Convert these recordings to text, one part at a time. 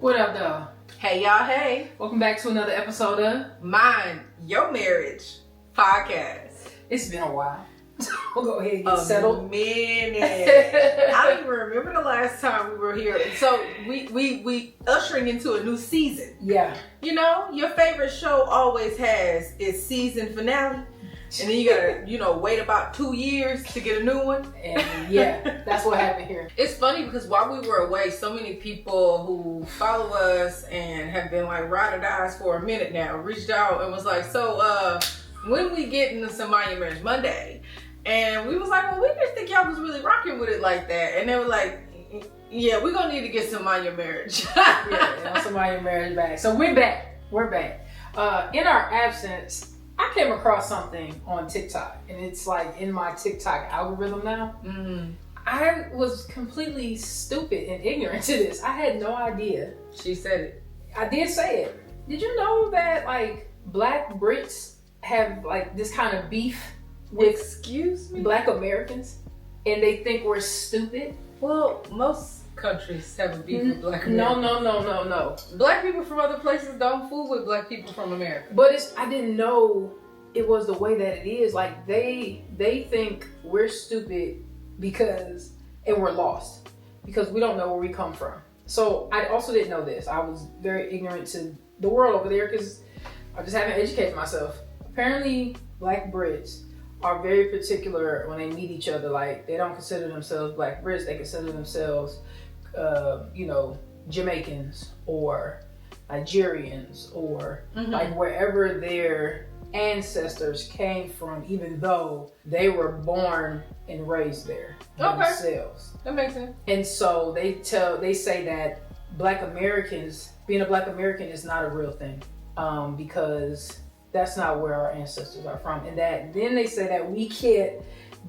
What up, though? Hey, y'all, hey. Welcome back to another episode of Mind Your Marriage podcast. It's been a while. We'll go ahead and get settled. A minute. I don't even remember the last time we were here. So we ushering into a new season. Yeah. You know, your favorite show always has its season finale. And then you gotta, wait about 2 years to get a new one. And yeah, that's what happened here. It's funny because while we were away, so many people who follow us and have been like ride or dies for a minute now reached out and was like, so when we get into some Mind Your Marriage Monday? And we was like, well, we didn't think y'all was really rocking with it like that. And they were like, yeah, we're gonna need to get some Mind Your Marriage. Yeah, some Mind Your Marriage back. So we're back. We're back. In our absence, I came across something on TikTok, and it's like in my TikTok algorithm now. Mm-hmm. I was completely stupid and ignorant to this. I had no idea. She said it. I did say it. Did you know that like Black Brits have like this kind of beef with Black Americans, and they think we're stupid? Well, most countries have a beef with Black Americans. No. Black people from other places don't fool with Black people from America. But I didn't know it was the way that it is. Like they think we're stupid because, and we're lost because we don't know where we come from. So I also didn't know this. I was very ignorant to the world over there because I just haven't educated myself. Apparently, Black Brits are very particular when they meet each other. Like they don't consider themselves Black Brits. They consider themselves Jamaicans or Nigerians or like wherever their ancestors came from, even though they were born and raised there themselves. That makes sense. And so they say that Black Americans, being a Black American is not a real thing, because that's not where our ancestors are from. And that then they say that we can't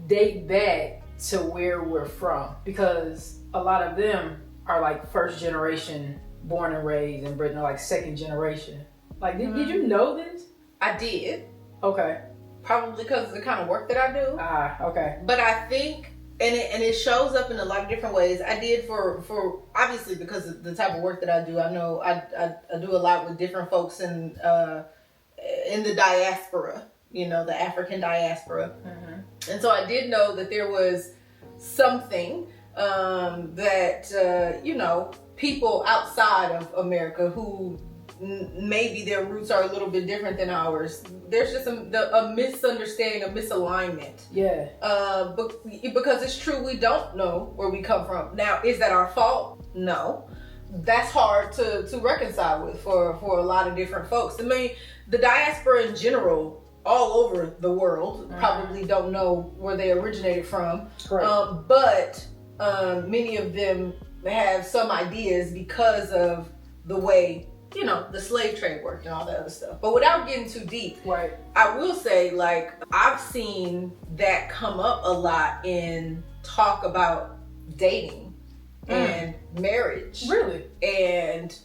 date back to where we're from because a lot of them are like first generation born and raised in Britain, or like second generation. Like, did you know this? I did. Okay. Probably because of the kind of work that I do. Okay. But I think, and it shows up in a lot of different ways. I did for obviously because of the type of work that I do. I know I do a lot with different folks in the diaspora, the African diaspora. Mm-hmm. And so I did know that there was something that people outside of America who maybe their roots are a little bit different than ours. There's just a misunderstanding, a misalignment. Yeah. Because it's true, we don't know where we come from. Now, is that our fault? No. That's hard to reconcile with for a lot of different folks. I mean, the diaspora in general, all over the world, probably don't know where they originated from. Right. But many of them have some ideas because of the way, the slave trade worked and all that other stuff. But without getting too deep, right, I will say, like, I've seen that come up a lot in talk about dating and marriage. Really? And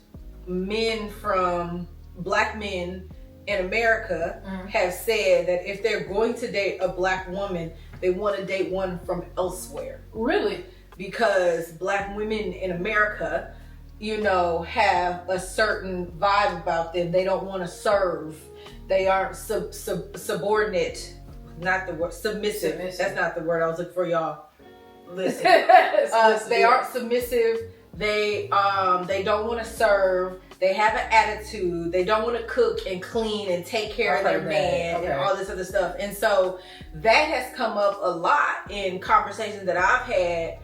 Black men in America have said that if they're going to date a Black woman, they want to date one from elsewhere. Really? Because Black women in America, have a certain vibe about them. They don't want to serve. They aren't subordinate. Not the word submissive. That's not the word I was looking for, y'all. Listen, they aren't submissive. They don't want to serve. They have an attitude. They don't want to cook and clean and take care of their man and all this other stuff. And so that has come up a lot in conversations that I've had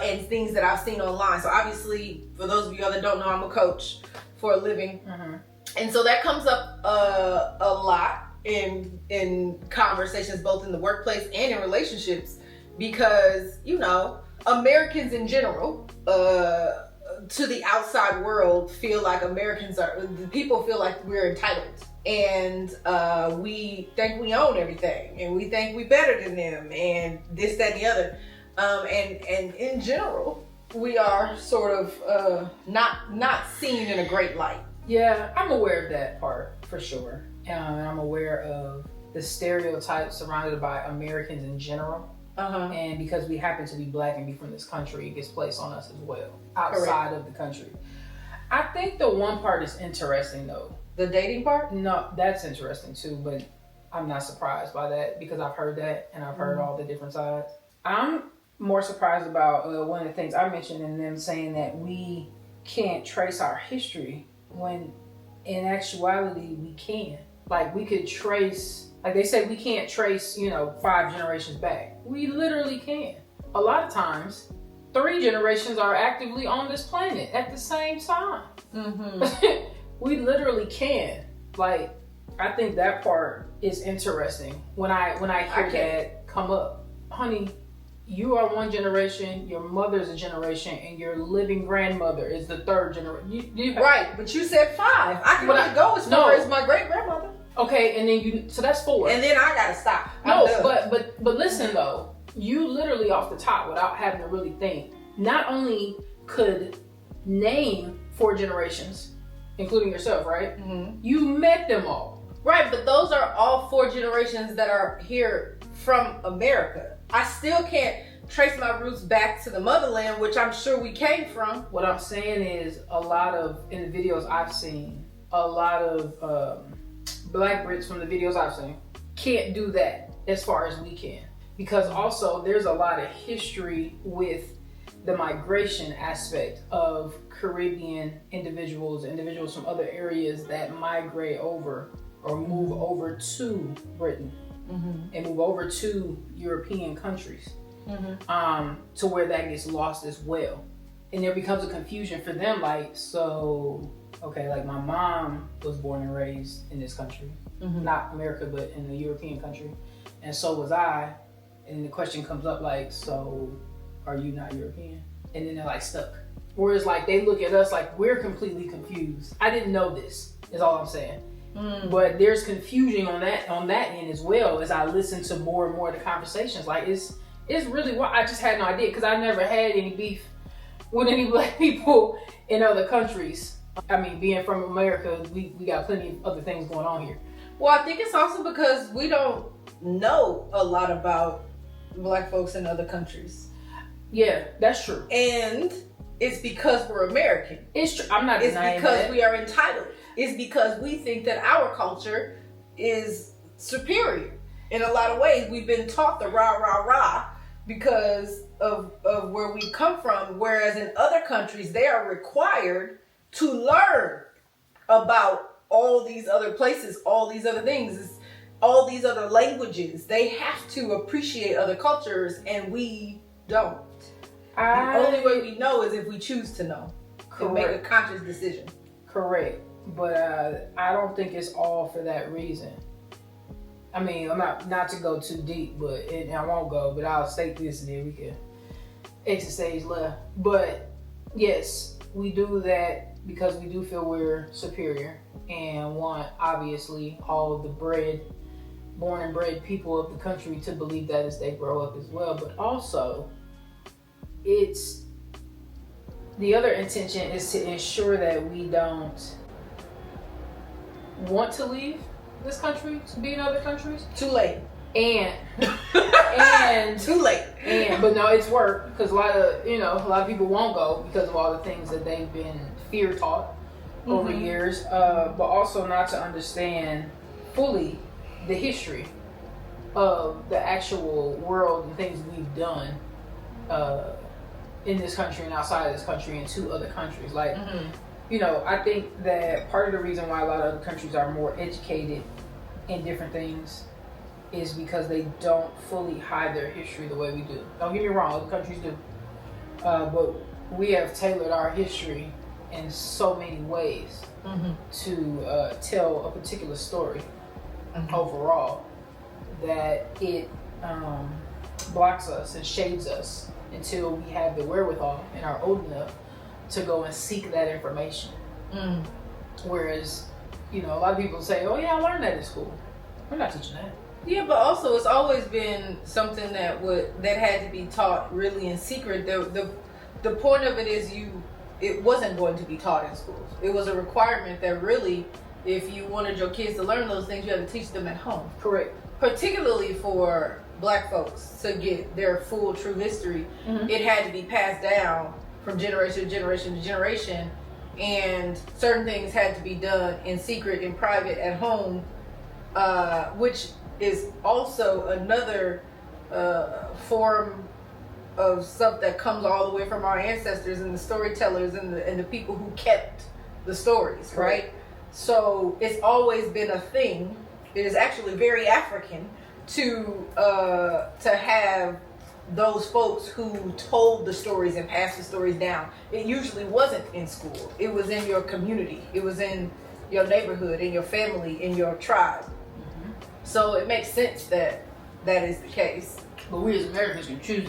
and things that I've seen online. So obviously, for those of you that don't know, I'm a coach for a living. And so that comes up a lot in conversations, both in the workplace and in relationships, because, Americans in general, to the outside world, feel like people feel like we're entitled, and we think we own everything, and we think we better than them, and this, that, and the other, and in general, we are sort of not seen in a great light. Yeah, I'm aware of that part for sure, and I'm aware of the stereotypes surrounded by Americans in general. And because we happen to be Black and be from this country, it gets placed on us as well outside of the country. I think the one part is interesting though. The dating part? No, that's interesting too, but I'm not surprised by that because I've heard that and I've heard all the different sides. I'm more surprised about one of the things I mentioned in them saying that we can't trace our history when in actuality we can. Like we could trace, like they say we can't trace, 5 generations back. We literally can. A lot of times, 3 generations are actively on this planet at the same time. Mm-hmm. We literally can. Like, I think that part is interesting when I hear that come up. Honey, you are 1 generation, your mother's a generation, and your living grandmother is the 3rd generation. Right, but you said 5. I can only go as far as my great grandmother. Okay, and then so that's 4. And then I gotta stop. But listen though, you literally off the top without having to really think, not only could name 4 generations, including yourself, right? Mm-hmm. You met them all. Right, but those are all 4 generations that are here from America. I still can't trace my roots back to the motherland, which I'm sure we came from. What I'm saying is in the videos I've seen, a lot of Black Brits from the videos I've seen can't do that as far as we can. Because also there's a lot of history with the migration aspect of Caribbean individuals from other areas that migrate over or move over to Britain and move over to European countries to where that gets lost as well. And there becomes a confusion for them, like, so, okay, like my mom was born and raised in this country, not America, but in a European country. And so was I. And the question comes up like, so are you not European? And then they're like stuck. Whereas like they look at us like we're completely confused. I didn't know this, is all I'm saying. But there's confusion on that end as well as I listen to more and more of the conversations. Like it's really I just had no idea because I never had any beef with any Black people in other countries. I mean, being from America, we got plenty of other things going on here. Well, I think it's also because we don't know a lot about Black folks in other countries. Yeah, that's true. And it's because we're American. It's true. I'm not denying that. It's because we are entitled. It's because we think that our culture is superior. In a lot of ways, we've been taught the rah, rah, rah because of where we come from. Whereas in other countries, they are required to learn about all these other places, all these other things, all these other languages. They have to appreciate other cultures, and we don't. The only way we know is if we choose to know. Correct. And make a conscious decision. Correct. But I don't think it's all for that reason. I mean, I'm not to go too deep, and I won't go, but I'll state this and then we can exit stage left. But yes, we do that because we do feel we're superior and want, obviously, all of the born and bred people of the country to believe that as they grow up as well. But also, it's the other intention is to ensure that we don't want to leave this country to be in other countries. Too late. And too late. But no, it's work because a lot of people won't go because of all the things that they've been fear taught over years. But also not to understand fully the history of the actual world and things we've done in this country and outside of this country and to other countries. Like, I think that part of the reason why a lot of other countries are more educated in different things is because they don't fully hide their history the way we do. Don't get me wrong, other countries do. But we have tailored our history in so many ways to tell a particular story overall that it blocks us and shades us until we have the wherewithal and are old enough to go and seek that information. Whereas, a lot of people say, oh yeah, I learned that in school. We're not teaching that. Yeah, but also it's always been something that had to be taught really in secret. The point of it is it wasn't going to be taught in schools. It was a requirement that really, if you wanted your kids to learn those things, you had to teach them at home. Correct. Particularly for Black folks to get their full true history, it had to be passed down from generation to generation to generation and certain things had to be done in secret, in private, at home, which is also another form of stuff that comes all the way from our ancestors and the storytellers and the people who kept the stories, right? So it's always been a thing. It is actually very African to have those folks who told the stories and passed the stories down. It usually wasn't in school. It was in your community. It was in your neighborhood, in your family, in your tribe. Mm-hmm. So it makes sense that that is the case. But we as Americans can choose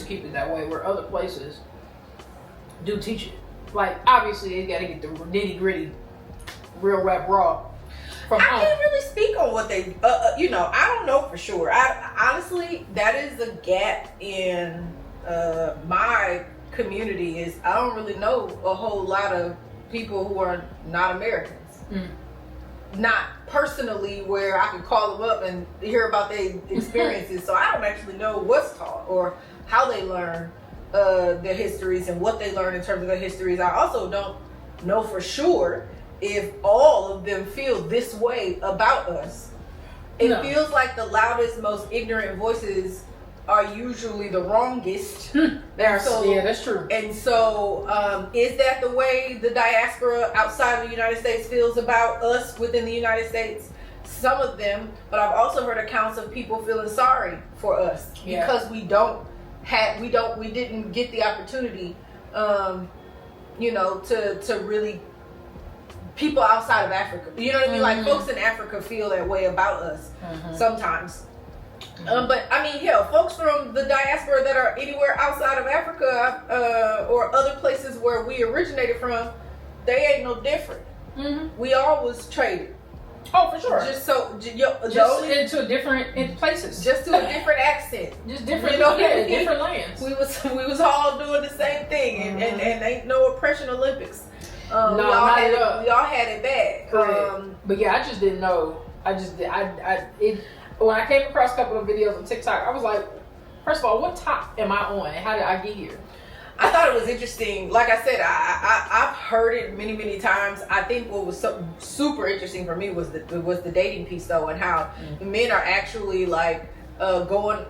to keep it that way, where other places do teach it. Like, obviously, they got to get the nitty gritty, real rap raw. I can't really speak on what they, I don't know for sure. Honestly, that is a gap in my community. Is I don't really know a whole lot of people who are not Americans. Mm. Not personally, where I can call them up and hear about their experiences. So I don't actually know what's taught or how they learn their histories and what they learn in terms of their histories. I also don't know for sure if all of them feel this way about us. It feels like the loudest, most ignorant voices are usually the wrongest. Yeah, that's true. And so, is that the way the diaspora outside of the United States feels about us within the United States? Some of them, but I've also heard accounts of people feeling sorry for us because we didn't get the opportunity, to really. People outside of Africa, you know what I mean? Like folks in Africa feel that way about us sometimes. But I mean, folks from the diaspora that are anywhere outside of Africa or other places where we originated from, they ain't no different. Mm-hmm. We always traded. Oh, for sure. Into different places. Just to a different accent. Just different, different lands. We was all doing the same thing, and ain't no oppression Olympics. We all had it bad. But yeah, I just didn't know. When I came across a couple of videos on TikTok, I was like, first of all, what top am I on and how did I get here? I thought it was interesting. Like I said, I've heard it many, many times. I think what was so super interesting for me was the dating piece though, and how men are actually like going,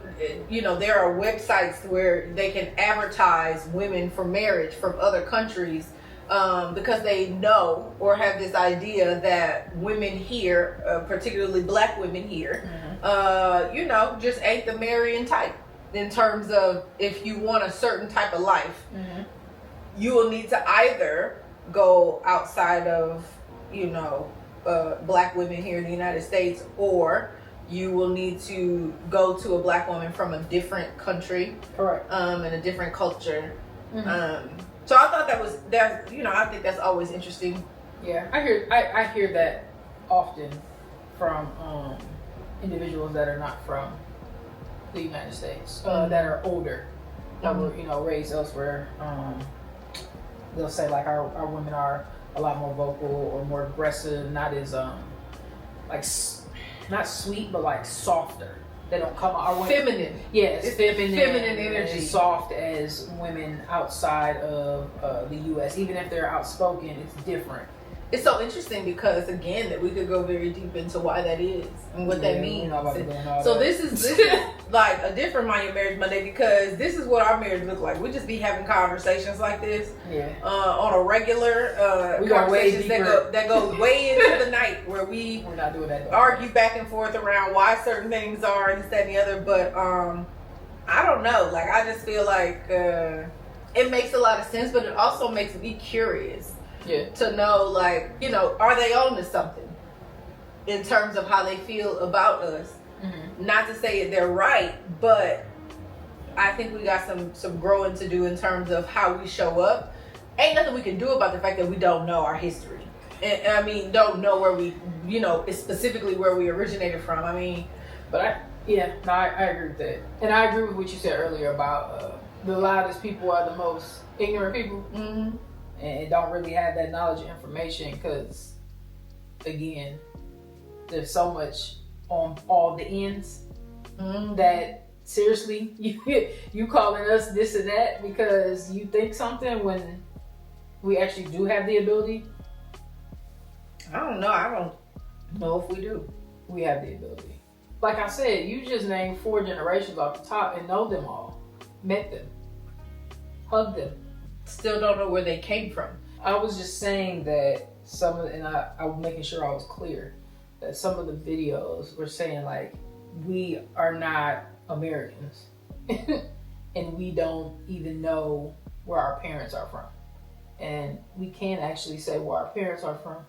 there are websites where they can advertise women for marriage from other countries. Because they know or have this idea that women here, particularly black women here, just ain't the marrying type in terms of if you want a certain type of life, you will need to either go outside of, black women here in the United States, or you will need to go to a black woman from a different country, correct, and a different culture. So I thought I think that's always interesting. Yeah, I hear that often from individuals that are not from the United States, that are older, that were raised elsewhere. They'll say like our women are a lot more vocal or more aggressive, not as not sweet, but like softer. They don't come out feminine. Yes, it's feminine energy, as soft as women outside of the U.S. Even if they're outspoken, it's different. It's so interesting because again that we could go very deep into why that is and what that means. So this is like a different Mind Your Marriage Monday, because this is what our marriage look like. We just be having conversations like this on a regular conversations that go way into the night, where we're not doing that argue back and forth around why certain things are and this, that, and the other. But I don't know. Like I just feel like it makes a lot of sense, but it also makes me curious. Yeah. To know, like, are they on to something in terms of how they feel about us? Mm-hmm. Not to say they're right, but I think we got some growing to do in terms of how we show up. Ain't nothing we can do about the fact that we don't know our history. And I mean, don't know where we, specifically where we originated from. I mean, but I agree with that. And I agree with what you said earlier about the loudest people are the most ignorant people. Mm-hmm. And don't really have that knowledge and information because, again, there's so much on all the ends that seriously you calling us this and that because you think something when We actually do have the ability. I don't know. I don't know if we do. We have the ability. Like I said, you just named 4 generations off the top and know them all. Met them. Hugged them. Still don't know where they came from. I was just saying that some of, and I was making sure I was clear, that some of the videos were saying like, we are not Americans. And we don't even know where our parents are from. And we can actually say where our parents are from.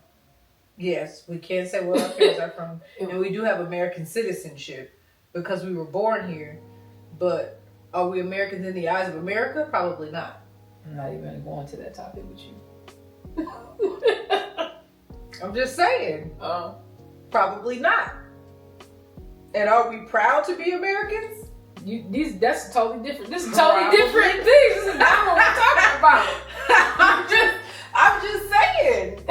Yes, we can say where our parents are from. And we do have American citizenship because we were born here. But are we Americans in the eyes of America? Probably not. I'm not even going to that topic with you. I'm just saying. Probably not. And are we proud to be Americans? That's totally different. This is totally different things. This is not what we're talking about. I'm just saying.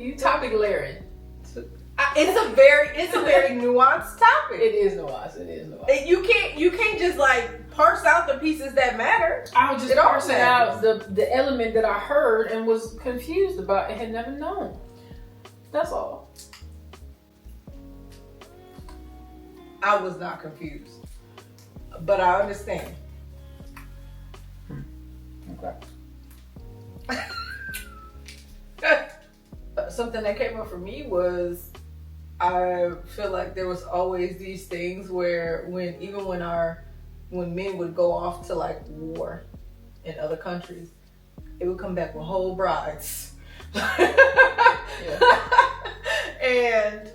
you topic layering. It's a very nuanced topic. It is nuanced. And you can't just like parse out the pieces that matter. I was just parsing out the element that I heard and was confused about and had never known. That's all. I was not confused, but I understand. Okay. Something that came up for me was, I feel like there was always these things where when men would go off to like war in other countries, it would come back with whole brides. And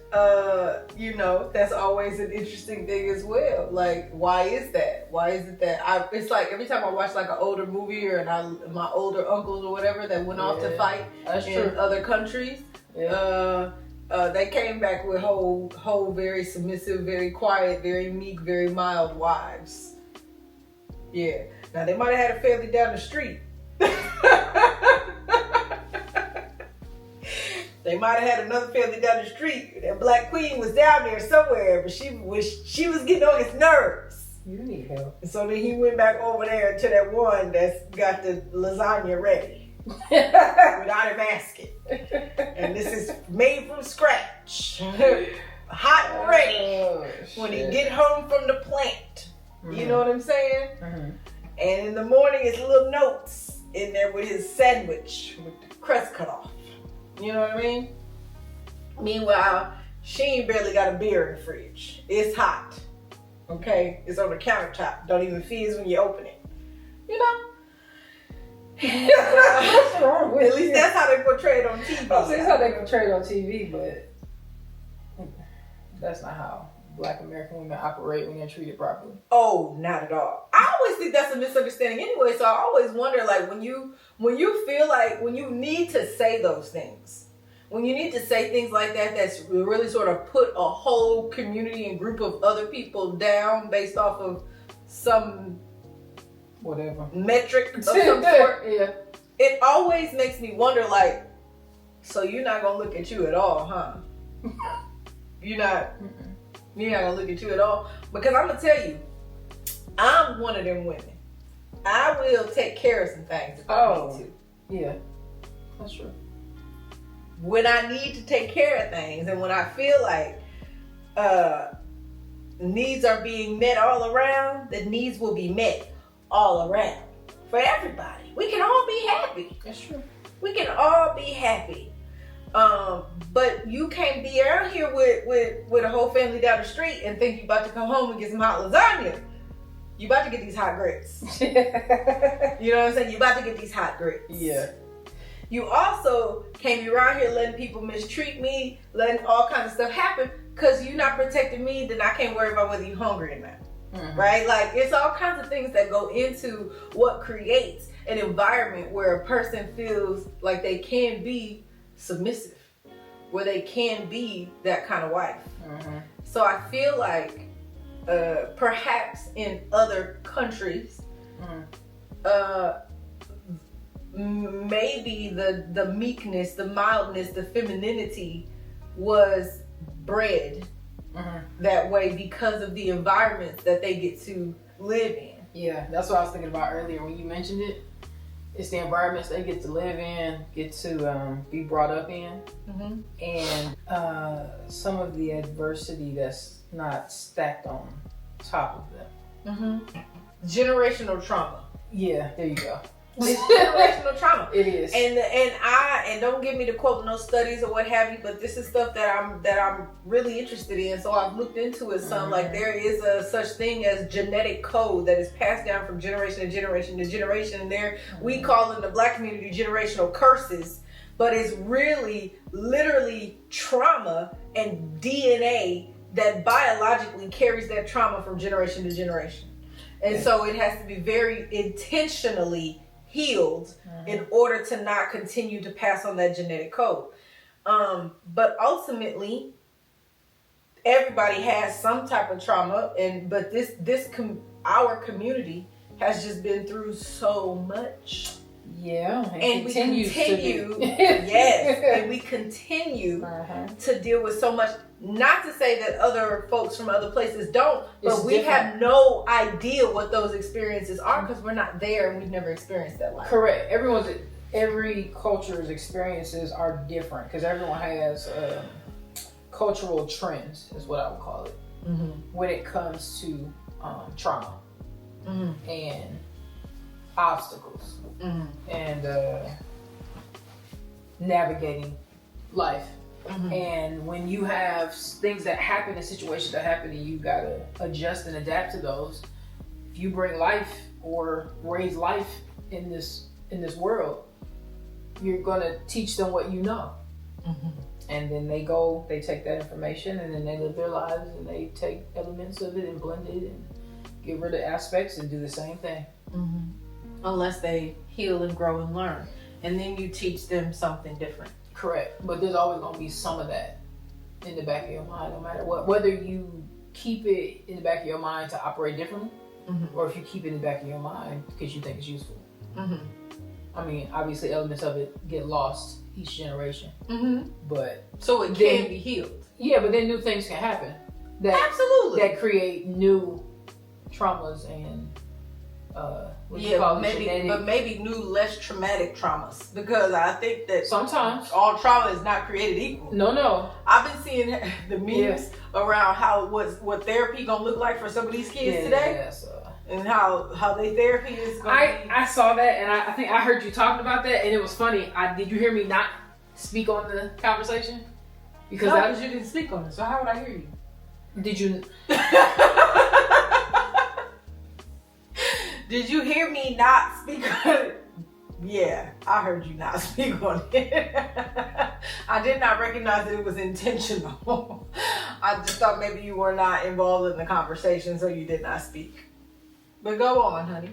that's always an interesting thing as well. Like, why is that? Why is it that it's like every time I watch like an older movie or my older uncles or whatever that went off to fight in other countries, they came back with whole very submissive, very quiet, very meek, very mild wives. Yeah. Now they might have had a family down the street. They might have had another family down the street. That black queen was down there somewhere, but she was getting on his nerves. You need help. And so then he went back over there to that one that's got the lasagna ready without him asking. And this is made from scratch, hot and ready when he get home from the plant. Mm-hmm. You know what I'm saying? Mm-hmm. And in the morning, it's little notes in there with his sandwich with the crust cut off. You know what I mean? Meanwhile, she ain't barely got a beer in the fridge. It's hot. Okay? It's on the countertop. Don't even fizz when you open it. You know? What's wrong with At least that's how they portray it on TV. That's how they portray it on TV, but that's not how Black American women operate when they're treated properly. Oh, not at all. I always think that's a misunderstanding anyway, so I always wonder, like, when you feel like, when you need to say those things, when you need to say things like that, that's really sort of put a whole community and group of other people down based off of some metric of some sort. Yeah. It always makes me wonder, like, so you're not gonna look at you at all, huh? You're not gonna look at you at all? Because I'm gonna tell you, I'm one of them women. I will take care of some things if I need to. Yeah, that's true. When I need to take care of things and when I feel like needs are being met all around, the needs will be met all around for everybody. We can all be happy. That's true. We can all be happy. But you can't be out here with a whole family down the street and think you about to come home and get some hot lasagna. You about to get these hot grits. You know what I'm saying? You about to get these hot grits. Yeah. You also can't be around here letting people mistreat me, letting all kinds of stuff happen, because you're not protecting me, then I can't worry about whether you're hungry or not. Mm-hmm. Right? Like, it's all kinds of things that go into what creates an environment where a person feels like they can be submissive, where they can be that kind of wife. Mm-hmm. So I feel like perhaps in other countries, maybe the meekness, the mildness, the femininity was bred that way because of the environments that they get to live in. Yeah, that's what I was thinking about earlier when you mentioned it. It's the environments they get to live in, get to be brought up in, and some of the adversity that's not stacked on top of them. Generational trauma. Yeah, there you go. It's generational trauma. It is. And don't give me to quote no studies or what have you, but this is stuff that I'm really interested in. So I've looked into it some. Like there is a such thing as genetic code that is passed down from generation to generation to generation. And there we call in the Black community generational curses, but it's really literally trauma and DNA that biologically carries that trauma from generation to generation. And so it has to be very intentionally healed in order to not continue to pass on that genetic code. But ultimately, everybody has some type of trauma, but our community has just been through so much. Yeah, and we continue, yes, and we continue to deal with so much. Not to say that other folks from other places don't, but we have no idea what those experiences are because we're not there and we've never experienced that life. Correct. Every culture's experiences are different because everyone has cultural trends, is what I would call it, when it comes to trauma and obstacles and navigating life. And when you have things that happen and situations that happen and you gotta adjust and adapt to those, if you bring life or raise life in this world, you're gonna teach them what you know. And then they take that information and then they live their lives and they take elements of it and blend it and get rid of aspects and do the same thing. Unless they heal and grow and learn. And then you teach them something different. Correct. But there's always going to be some of that in the back of your mind, no matter what. Whether you keep it in the back of your mind to operate differently, or if you keep it in the back of your mind because you think it's useful. I mean, obviously elements of it get lost each generation. But so it can be healed. Yeah, but then new things can happen. That create new traumas and maybe new less traumatic traumas, because I think that sometimes all trauma is not created equal. No. I've been seeing the memes around what therapy gonna look like for some of these kids today, and how their therapy is gonna be. I saw that, and I think I heard you talking about that, and it was funny. Did you hear me not speak on the conversation? Because you didn't speak on it, so how would I hear you? Did you? Did you hear me not speak on it? Yeah, I heard you not speak on it. I did not recognize that it was intentional. I just thought maybe you were not involved in the conversation, so you did not speak. But go on, honey.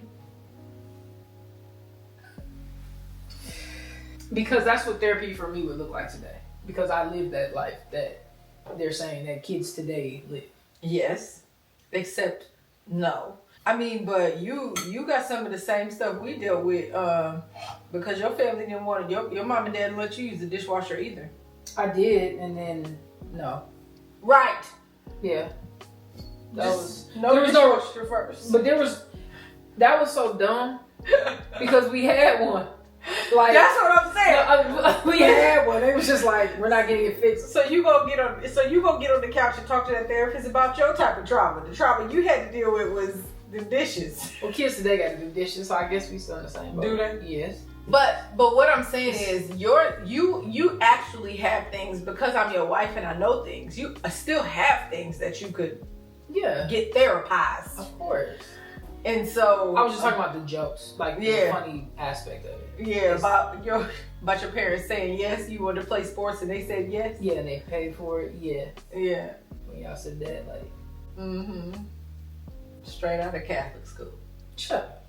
Because that's what therapy for me would look like today. Because I live that life that they're saying that kids today live. Yes, except no. I mean, but you got some of the same stuff we dealt with because your family didn't want your mom and dad didn't let you use the dishwasher either. I did, and then no. Right. Yeah. There was dishwasher first. But that was so dumb because we had one. Like, that's what I'm saying. We had one. It was just like, we're not getting it fixed. So you gonna get on the couch and talk to that therapist about your type of trauma. The trauma you had to deal with was the dishes. Well, kids today got to do dishes, so I guess we still in the same boat. Do they? Yes. But what I'm saying is, you actually have things, because I'm your wife and I know things. You still have things that you could get therapized. Of course. And so I was just talking about the jokes, like the funny aspect of it. Yeah, about your parents saying yes, you wanted to play sports, and they said yes. Yeah, and they paid for it. Yeah. Yeah. When y'all said that, like. Straight out of Catholic school. Shut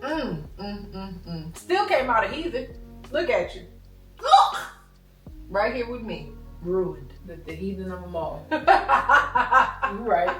up. Still came out a heathen. Look at you. Look! Right here with me. Ruined. The heathen of them all. You're right.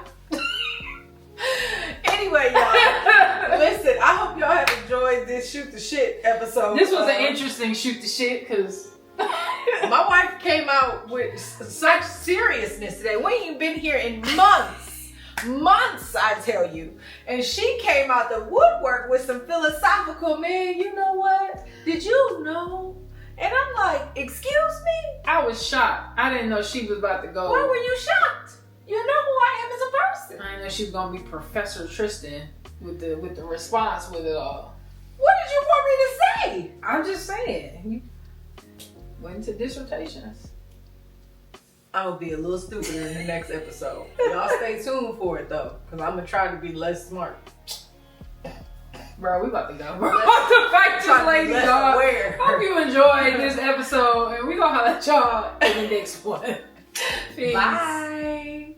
Anyway, y'all. Listen, I hope y'all have enjoyed this shoot the shit episode. This was an interesting shoot the shit, because my wife came out with such seriousness today. We ain't been here in months. months, I tell you. And she came out the woodwork with some philosophical, man, you know what? Did you know? And I'm like, excuse me? I was shocked. I didn't know she was about to go. Why were you shocked? You know who I am as a person. I didn't know she was gonna be Professor Tristan with the response with it all. What did you want me to say? I'm just saying. You went into dissertations. I'm gonna be a little stupider in the next episode. Y'all stay tuned for it though, because I'm gonna try to be less smart. Bro, we about to go. We're about to fight this lady, dog. Hope you enjoyed this episode, and we gonna holler at y'all in the next one. Peace. Bye.